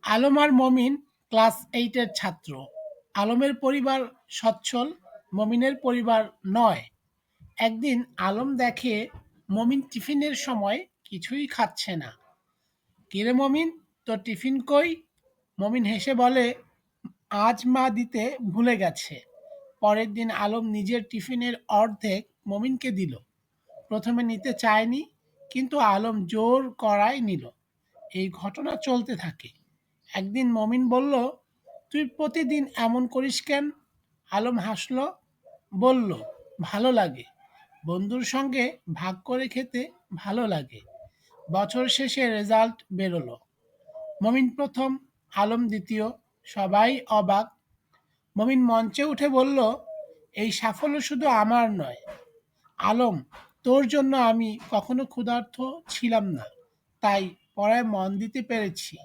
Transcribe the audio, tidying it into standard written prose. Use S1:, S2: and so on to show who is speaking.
S1: আলম আর মমিন class এইটের ছাত্র। আলমের পরিবার সচ্ছল, মমিনের পরিবার নয়। একদিন আলম দেখে মমিন টিফিনের সময় কিছুই খাচ্ছে না। কিরে মমিন, তোর টিফিন কই? মমিন হেসে বলে, আজ মা দিতে ভুলে গেছে। পরের দিন আলম নিজের টিফিনের অর্ধেক মমিনকে দিল। প্রথমে নিতে চায়নি, কিন্তু আলম জোর করায় নিল। এই ঘটনা চলতে থাকে। একদিন মমিন বলল, তুই প্রতিদিন এমন করিস কেন? আলম হাসল, বলল, ভালো লাগে, বন্ধুর সঙ্গে ভাগ করে খেতে ভালো লাগে। বছর শেষে রেজাল্ট বেরোলো। মমিন প্রথম, আলম দ্বিতীয়। সবাই অবাক। মমিন মঞ্চে উঠে বলল, এই সাফল্য শুধু আমার নয় আলম, তোর জন্য আমি কখনো ক্ষুধার্ত ছিলাম না, তাই পড়ায় মন দিতে পেরেছি।